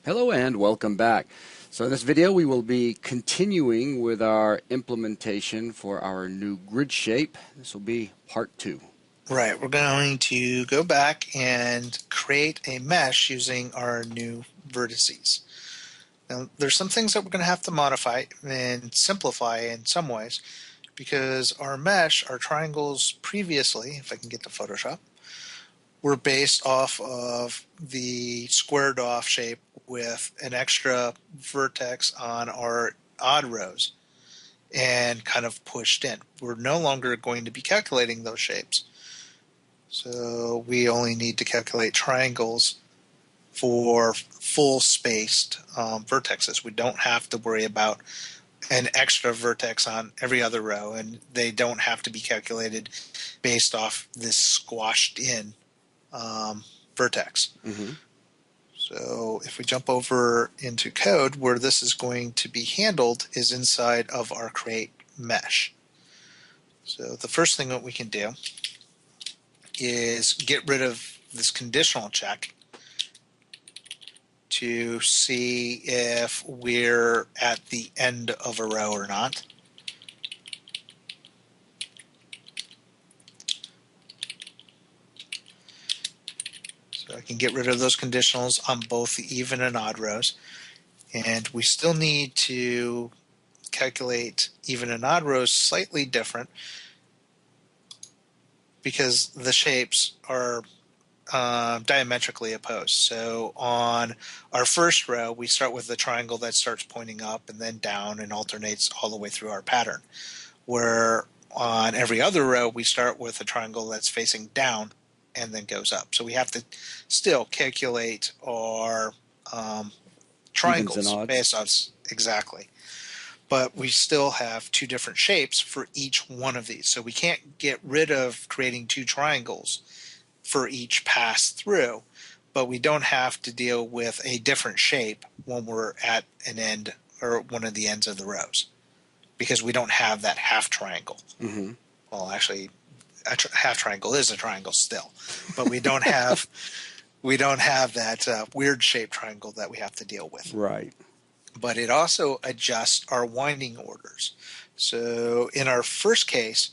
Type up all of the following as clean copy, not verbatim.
Hello and welcome back. So in this video we will be continuing with our implementation for our new grid shape. This will be part 2. Right, we're going to go back and create a mesh using our new vertices. Now, there's some things that we're going to have to modify and simplify in some ways because our mesh, our triangles previously, if I can get to Photoshop, were based off of the squared off shape with an extra vertex on our odd rows and kind of pushed in. We're no longer going to be calculating those shapes. So we only need to calculate triangles for full spaced vertexes. We don't have to worry about an extra vertex on every other row, and they don't have to be calculated based off this squashed in vertex. So if we jump over into code, where this is going to be handled is inside of our create mesh. So the first thing that we can do is get rid of this conditional check to see if we're at the end of a row or not. So I can get rid of those conditionals on both the even and odd rows. And we still need to calculate even and odd rows slightly different because the shapes are diametrically opposed. So on our first row, we start with the triangle that starts pointing up and then down and alternates all the way through our pattern. Where on every other row, we start with a triangle that's facing down and then goes up. So we have to still calculate our triangles based on exactly. But we still have two different shapes for each one of these. So we can't get rid of creating two triangles for each pass through, but we don't have to deal with a different shape when we're at an end or one of the ends of the rows because we don't have that half triangle. Well, actually, a half triangle is a triangle still, but we don't have that weird shaped triangle that we have to deal with. Right. But it also adjusts our winding orders. So in our first case,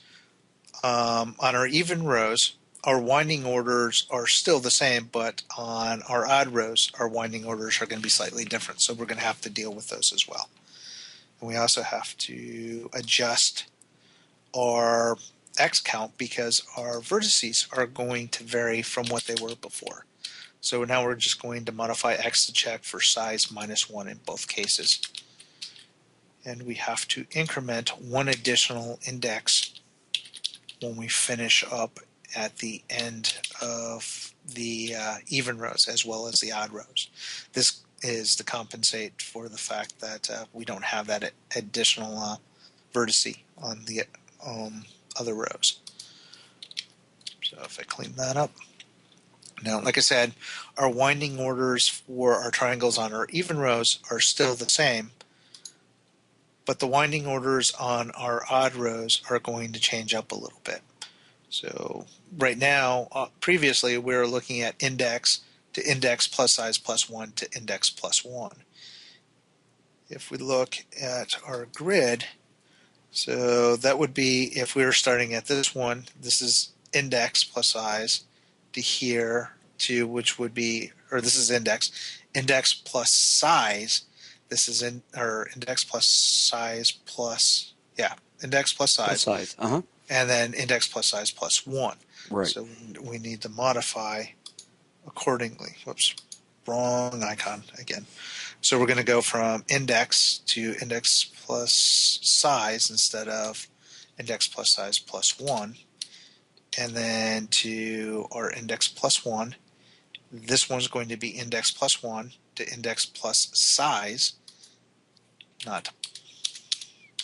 on our even rows, our winding orders are still the same, but on our odd rows, our winding orders are going to be slightly different. So we're going to have to deal with those as well. And we also have to adjust our X count because our vertices are going to vary from what they were before. So now we're just going to modify X to check for size -1 in both cases. And we have to increment one additional index when we finish up at the end of the even rows as well as the odd rows. This is to compensate for the fact that we don't have that additional vertice on the other rows. So if I clean that up. Now, like I said, our winding orders for our triangles on our even rows are still the same, but the winding orders on our odd rows are going to change up a little bit. So right now, previously, we were looking at index to index plus size +1 to index +1. If we look at our grid, so that would be if we were starting at this one, this is index plus size to here to which would be, or this is index plus size. This is index plus size plus, yeah, index plus size. And then index plus size +1. Right. So we need to modify accordingly. Whoops, wrong icon again. So we're going to go from index to index plus size instead of index plus size +1. And then to our index +1. This one's going to be index +1 to index plus size, not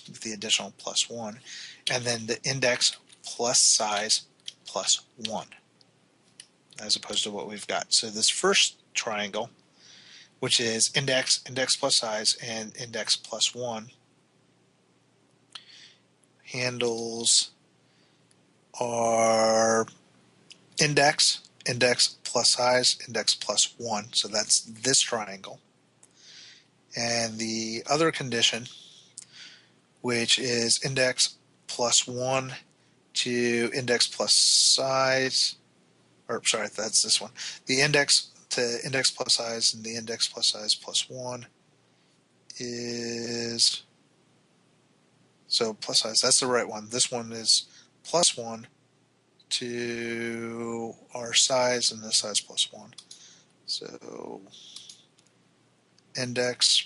with the additional +1. And then the index plus size +1, as opposed to what we've got. So this first triangle, which is index plus size, and index +1, handles our index plus size, index +1. So that's this triangle. And the other condition, which is index plus 1 to index plus size, or sorry, that's this one. The index to index plus size and the index plus size plus 1 is, so plus size, that's the right one. This one is plus 1 to our size and the size plus 1. So index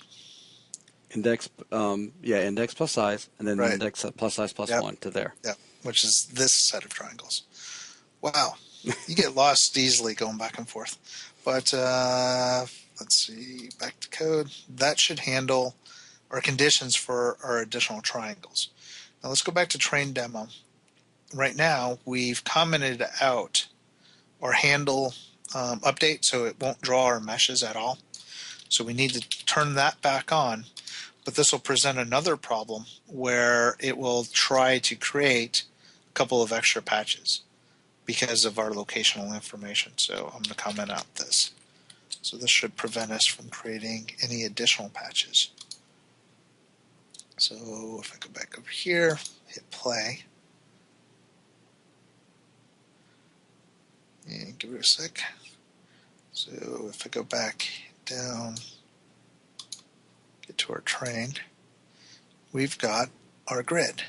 index plus size, and then right. index plus size plus Yep. 1 to there. Yep. Which is this set of triangles. Wow. You get lost easily going back and forth. But let's see, back to code. That should handle our conditions for our additional triangles. Now let's go back to train demo. Right now, we've commented out our handle update so it won't draw our meshes at all. So we need to turn that back on. But this will present another problem where it will try to create a couple of extra patches because of our locational information. So I'm going to comment out this. So this should prevent us from creating any additional patches. So if I go back over here, hit play, and give it a sec. So if I go back down, get to our train, we've got our grid.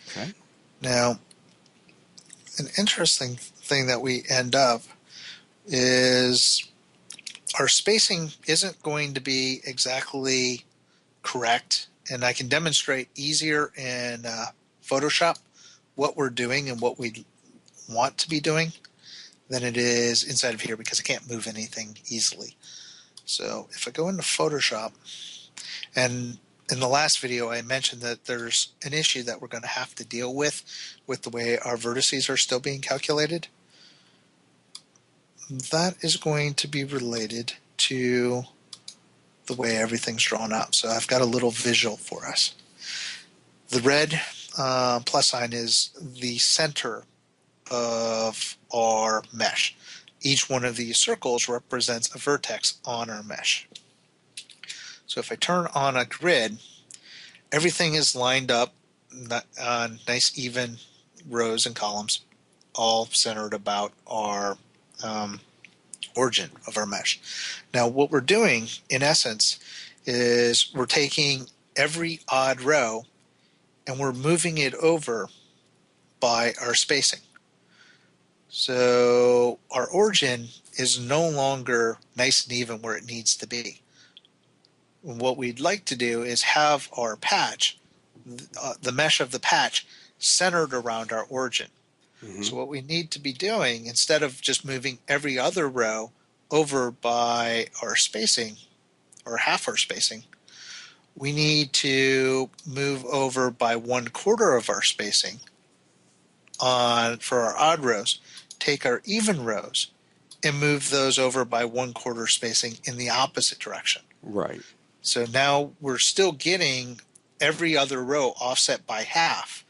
Okay. Now, an interesting thing that we end up is our spacing isn't going to be exactly correct, and I can demonstrate easier in Photoshop what we're doing and what we want to be doing than it is inside of here because I can't move anything easily. So if I go into Photoshop, and in the last video I mentioned that there's an issue that we're going to have to deal with the way our vertices are still being calculated. That is going to be related to the way everything's drawn up. So I've got a little visual for us. The red plus sign is the center of our mesh. Each one of these circles represents a vertex on our mesh. So if I turn on a grid, everything is lined up on nice even rows and columns, all centered about our origin of our mesh. Now what we're doing in essence is we're taking every odd row and we're moving it over by our spacing. So our origin is no longer nice and even where it needs to be. What we'd like to do is have our patch, the mesh of the patch, centered around our origin. Mm-hmm. So what we need to be doing, instead of just moving every other row over by our spacing, or half our spacing, we need to move over by 1/4 of our spacing for our odd rows, take our even rows, and move those over by 1/4 spacing in the opposite direction. Right. So now we're still getting every other row offset by half,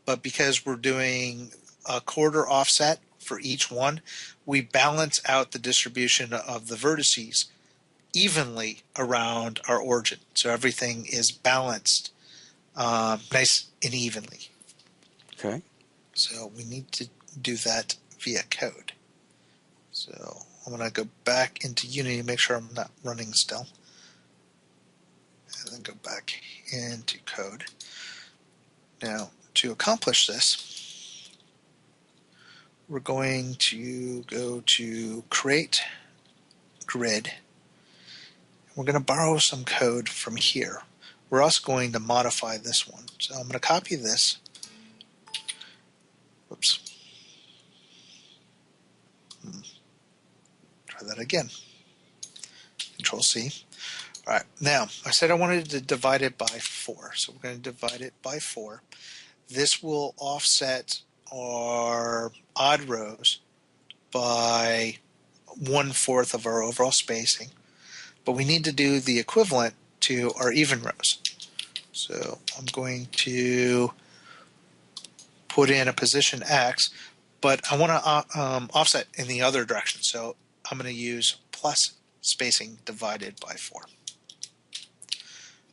but because we're doing a 1/4 offset for each one, we balance out the distribution of the vertices evenly around our origin. So everything is balanced nice and evenly. Okay. So we need to do that via code. So I'm going to go back into Unity, make sure I'm not running still. And then go back into code. Now, to accomplish this, we're going to go to Create Grid. We're going to borrow some code from here. We're also going to modify this one. So I'm going to copy this. Whoops. Try that again. Control C. All right, now I said I wanted to divide it by 4, so we're going to divide it by 4. This will offset our odd rows by 1/4 of our overall spacing, but we need to do the equivalent to our even rows. So I'm going to put in a position X, but I want to offset in the other direction, so I'm going to use plus spacing divided by 4.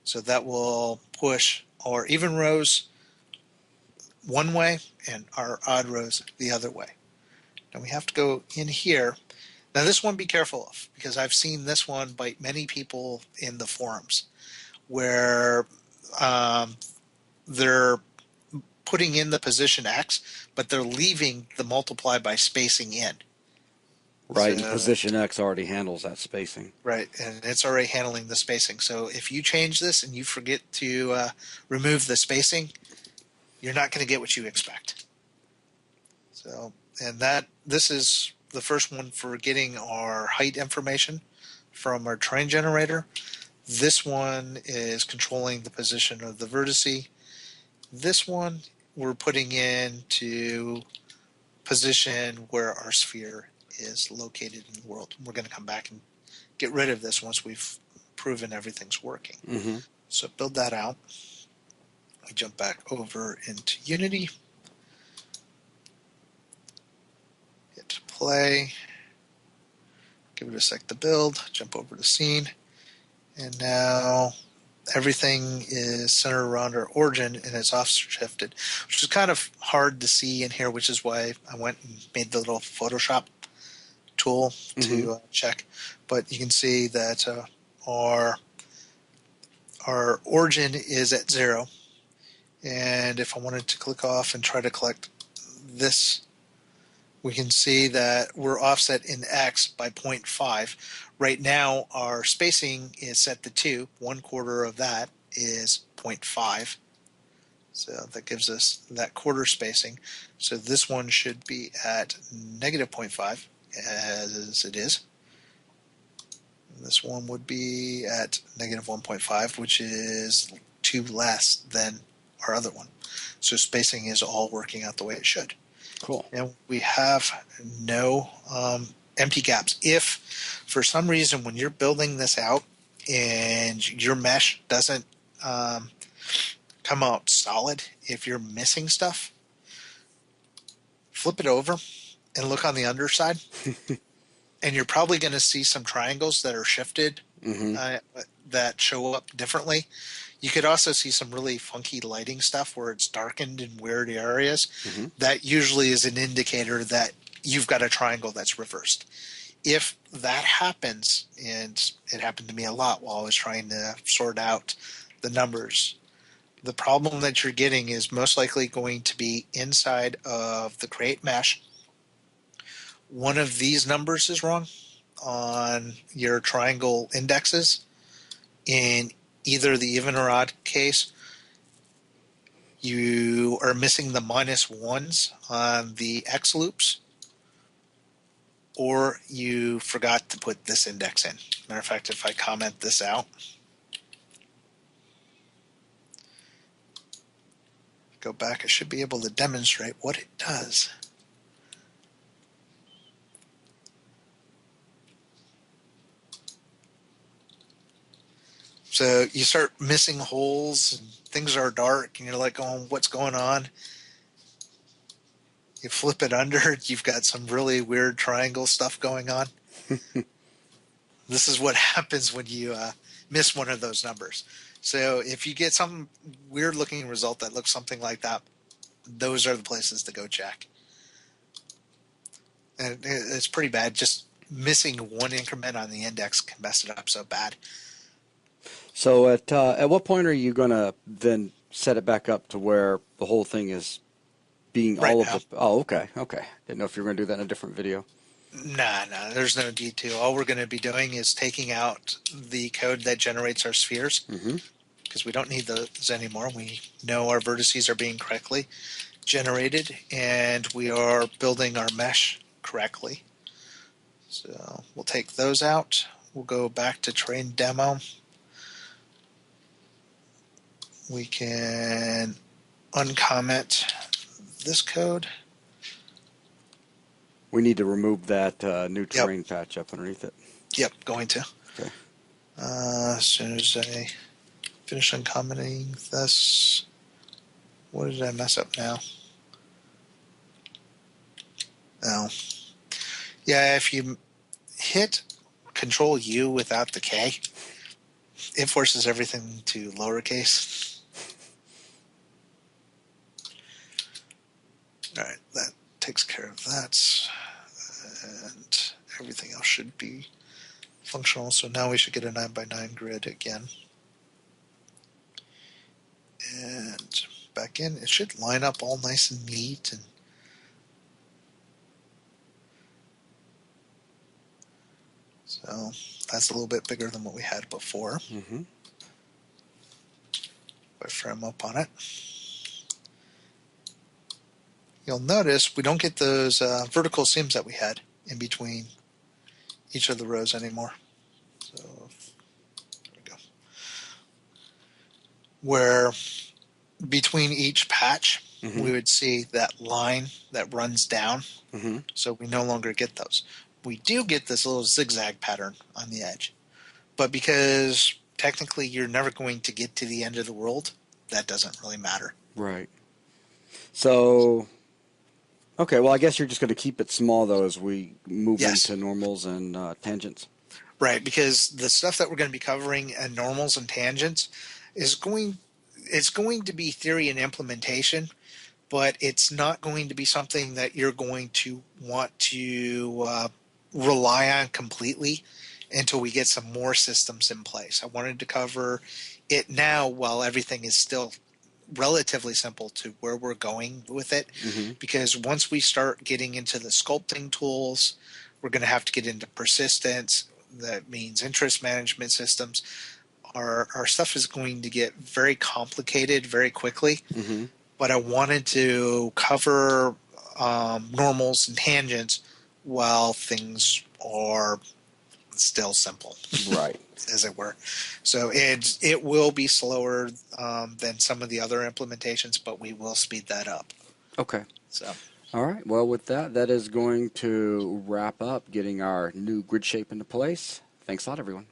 So that will push our even rows one way and our odd rows the other way. Now we have to go in here. Now this one be careful of, because I've seen this one bite many people in the forums where they're putting in the position X, but they're leaving the multiply by spacing in. Right, and So, position X already handles that spacing. right, and it's already handling the spacing. So if you change this and you forget to remove the spacing, you're not going to get what you expect. So, and this is the first one for getting our height information from our terrain generator. This one is controlling the position of the vertice. This one we're putting in to position where our sphere is located in the world. We're going to come back and get rid of this once we've proven everything's working. Mm-hmm. So build that out. We jump back over into Unity. Hit play. Give it a sec to build. Jump over to scene. And now everything is centered around our origin and it's offset shifted, which is kind of hard to see in here, which is why I went and made the little Photoshop tool to check. But you can see that our origin is at 0. And if I wanted to click off and try to collect this, we can see that we're offset in X by 0.5. Right now, our spacing is set to 2. 1/4 of that is 0.5. So that gives us that quarter spacing. So this one should be at negative 0.5, as it is. And this one would be at negative 1.5, which is 2 less than our other one. So spacing is all working out the way it should. Cool. And we have no empty gaps. If for some reason when you're building this out and your mesh doesn't come out solid, if you're missing stuff, flip it over and look on the underside. And you're probably going to see some triangles that are shifted that show up differently. You could also see some really funky lighting stuff where it's darkened in weird areas. That usually is an indicator that you've got a triangle that's reversed. If that happens, and it happened to me a lot while I was trying to sort out the numbers, the problem that you're getting is most likely going to be inside of the create mesh. One of these numbers is wrong on your triangle indexes. In either the even or odd case, you are missing the -1s on the X loops, or you forgot to put this index in. Matter of fact, if I comment this out, go back, I should be able to demonstrate what it does. So you start missing holes and things are dark and you're like, oh, what's going on? You flip it under, you've got some really weird triangle stuff going on. This is what happens when you miss one of those numbers. So if you get some weird looking result that looks something like that, those are the places to go check. And it's pretty bad. Just missing one increment on the index can mess it up so bad. So at what point are you going to then set it back up to where the whole thing is being Right all now. of the... Oh, okay. Didn't know if you were going to do that in a different video. Nah, there's no need to. All we're going to be doing is taking out the code that generates our spheres, because we don't need those anymore. We know our vertices are being correctly generated, and we are building our mesh correctly. So we'll take those out. We'll go back to train demo. We can uncomment this code. We need to remove that new terrain patch up underneath it. Yep, going to. Okay. As soon as I finish uncommenting this, what did I mess up now? Oh. Yeah, if you hit Control U without the K, it forces everything to lowercase. All right, that takes care of that. And everything else should be functional. So now we should get a 9x9 grid again. And back in, it should line up all nice and neat. And so that's a little bit bigger than what we had before. Mm-hmm. If I frame up on it, you'll notice we don't get those vertical seams that we had in between each of the rows anymore. So there we go. Where between each patch, we would see that line that runs down. So we no longer get those. We do get this little zigzag pattern on the edge. But because technically you're never going to get to the end of the world, that doesn't really matter. Right. So, okay, well, I guess you're just going to keep it small, though, as we move into normals and tangents. Right, because the stuff that we're going to be covering in normals and tangents is going to be theory and implementation, but it's not going to be something that you're going to want to rely on completely until we get some more systems in place. I wanted to cover it now while everything is still relatively simple to where we're going with it, because once we start getting into the sculpting tools, we're going to have to get into persistence. That means interest management systems. Our stuff is going to get very complicated very quickly, but I wanted to cover normals and tangents while things are still simple, Right, as it were. So it will be slower than some of the other implementations, but we will speed that up. Okay. So, all right. Well, with that, that is going to wrap up getting our new grid shape into place. Thanks a lot, everyone.